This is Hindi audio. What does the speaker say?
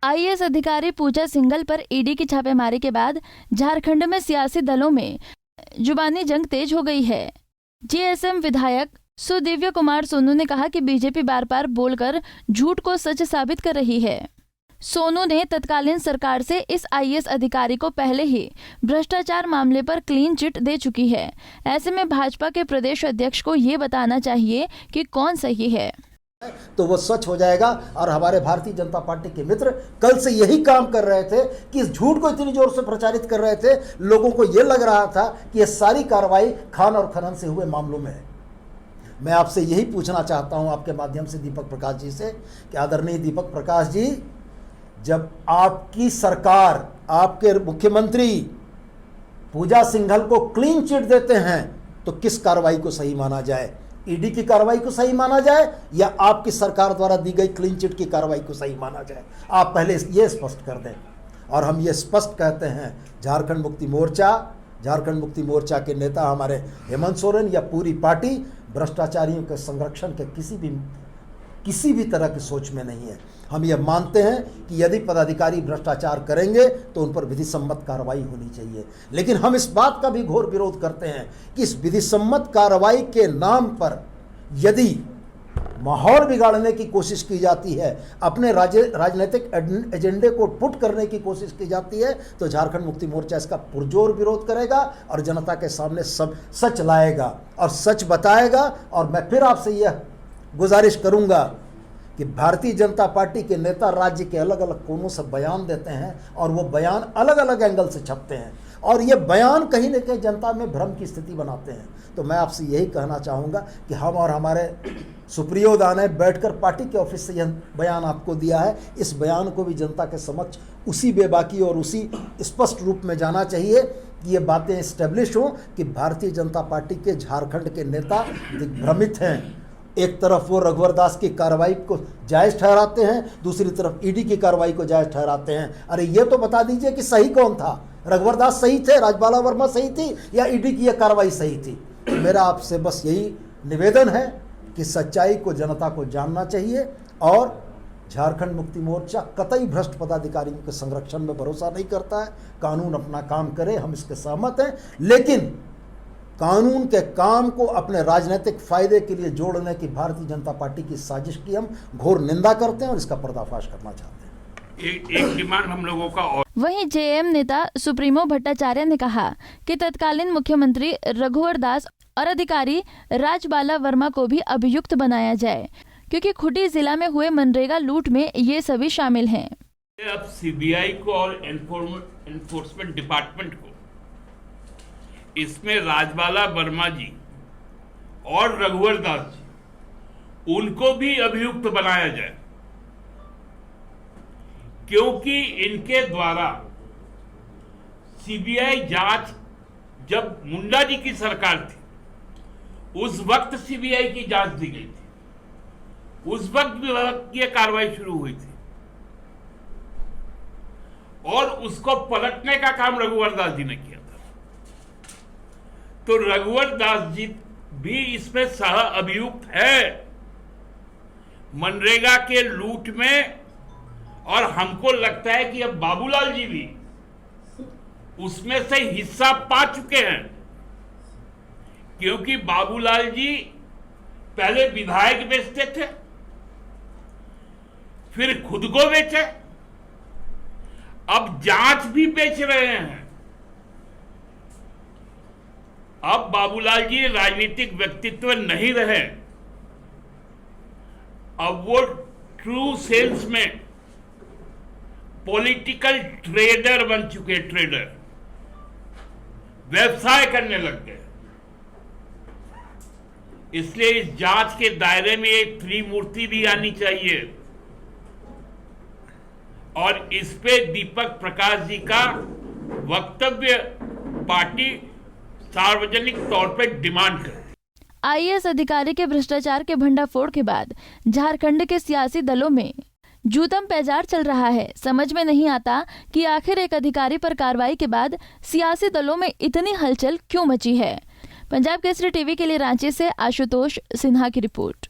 आईएएस अधिकारी पूजा सिंघल पर ईडी की छापेमारी के बाद झारखंड में सियासी दलों में जुबानी जंग तेज हो गई है। जेएसएम विधायक सुदिव्य कुमार सोनू ने कहा कि बीजेपी बार बार बोलकर झूठ को सच साबित कर रही है। सोनू ने तत्कालीन सरकार से इस आईएएस अधिकारी को पहले ही भ्रष्टाचार मामले पर क्लीन चिट दे चुकी है। ऐसे में भाजपा के प्रदेश अध्यक्ष को ये बताना चाहिए कि कौन सही है, तो वो स्वच्छ हो जाएगा। और हमारे भारतीय जनता पार्टी के मित्र कल से यही काम कर रहे थे कि इस झूठ को इतनी जोर से प्रचारित कर रहे थे, लोगों को ये लग रहा था कि ये सारी कार्रवाई खान और खनन से हुए मामलों में है। मैं आपसे यही पूछना चाहता हूं आपके माध्यम से दीपक प्रकाश जी से कि आदरणीय दीपक प्रकाश जी, जब आपकी सरकार, आपके मुख्यमंत्री पूजा सिंघल को क्लीन चिट देते हैं तो किस कार्रवाई को सही माना जाए? ईडी की कार्रवाई को सही माना जाए या आपकी सरकार द्वारा दी गई क्लीन चिट की कार्रवाई को सही माना जाए? आप पहले ये स्पष्ट कर दें। और हम ये स्पष्ट कहते हैं, झारखंड मुक्ति मोर्चा के नेता हमारे हेमंत सोरेन या पूरी पार्टी भ्रष्टाचारियों के संरक्षण के किसी भी तरह की सोच में नहीं है। हम ये मानते हैं कि यदि पदाधिकारी भ्रष्टाचार करेंगे तो उन पर विधिसम्मत कार्रवाई होनी चाहिए, लेकिन हम इस बात का भी घोर विरोध करते हैं कि इस विधिसम्मत कार्रवाई के नाम पर यदि माहौल बिगाड़ने की कोशिश की जाती है, अपने राजनीतिक एजेंडे को पुट करने की कोशिश की जाती है, तो झारखंड मुक्ति मोर्चा इसका पुरजोर विरोध करेगा और जनता के सामने सब सच लाएगा और सच बताएगा। और मैं फिर आपसे यह गुजारिश करूंगा कि भारतीय जनता पार्टी के नेता राज्य के अलग अलग कोनों से बयान देते हैं और वो बयान अलग अलग एंगल से छपते हैं और ये बयान कहीं न कहीं जनता में भ्रम की स्थिति बनाते हैं। तो मैं आपसे यही कहना चाहूँगा कि हम और हमारे सुप्रियो ने बैठकर पार्टी के ऑफिस से यह बयान आपको दिया है, इस बयान को भी जनता के समक्ष उसी बेबाकी और उसी स्पष्ट रूप में जाना चाहिए कि ये बातें इस्टेब्लिश हों कि भारतीय जनता पार्टी के झारखंड के नेता दिग्भ्रमित हैं। एक तरफ वो रघुवर दास की कार्रवाई को जायज़ ठहराते हैं, दूसरी तरफ ईडी की कार्रवाई को जायज़ ठहराते हैं। अरे ये तो बता दीजिए कि सही कौन था? रघुवर दास सही थे, राजबाला वर्मा सही थी या ईडी की यह कार्रवाई सही थी? मेरा आपसे बस यही निवेदन है कि सच्चाई को जनता को जानना चाहिए और झारखंड मुक्ति मोर्चा कतई भ्रष्ट पदाधिकारियों के संरक्षण में भरोसा नहीं करता है। कानून अपना काम करे, हम इसके सहमत हैं, लेकिन कानून के काम को अपने राजनीतिक फायदे के लिए जोड़ने की भारतीय जनता पार्टी की साजिश की हम घोर निंदा करते हैं और इसका पर्दाफाश करना चाहते हैं। एक डिमांड हम लोगों का और वहीं जेएम नेता सुप्रीमो भट्टाचार्य ने कहा कि तत्कालीन मुख्यमंत्री रघुवर दास और अधिकारी राजबाला वर्मा को भी अभियुक्त बनाया जाए, क्योंकि खूंटी जिला में हुए मनरेगा लूट में ये सभी शामिल हैं। अब सीबीआई को और एनफोर्समेंट डिपार्टमेंट को इसमें राजबाला वर्मा जी और रघुवर दास जी, उनको भी अभियुक्त बनाया जाए, क्योंकि इनके द्वारा सीबीआई जांच, जब मुंडा जी की सरकार थी उस वक्त सीबीआई की जांच दी गई थी, उस वक्त विभाग की कार्रवाई शुरू हुई थी और उसको पलटने का काम रघुवर दास जी ने किया था। तो रघुवर दास जी भी इसमें सह अभियुक्त है मनरेगा के लूट में, और हमको लगता है कि अब बाबूलाल जी भी उसमें से हिस्सा पा चुके हैं, क्योंकि बाबूलाल जी पहले विधायक बेचते थे, फिर खुद को बेचे, अब जांच भी बेच रहे हैं। अब बाबूलाल जी राजनीतिक व्यक्तित्व नहीं रहे, अब वो ट्रू सेंस में पॉलिटिकल ट्रेडर बन चुके, ट्रेडर व्यवसाय करने लग गए। इसलिए इस जांच के दायरे में एक त्रिमूर्ति भी आनी चाहिए और इस पे दीपक प्रकाश जी का वक्तव्य पार्टी सार्वजनिक तौर पर डिमांड करे। आईएएस अधिकारी के भ्रष्टाचार के भंडाफोड़ के बाद झारखंड के सियासी दलों में जूतम पैजार चल रहा है। समझ में नहीं आता कि आखिर एक अधिकारी पर कार्रवाई के बाद सियासी दलों में इतनी हलचल क्यों मची है। पंजाब केसरी टीवी के लिए रांची से आशुतोष सिन्हा की रिपोर्ट।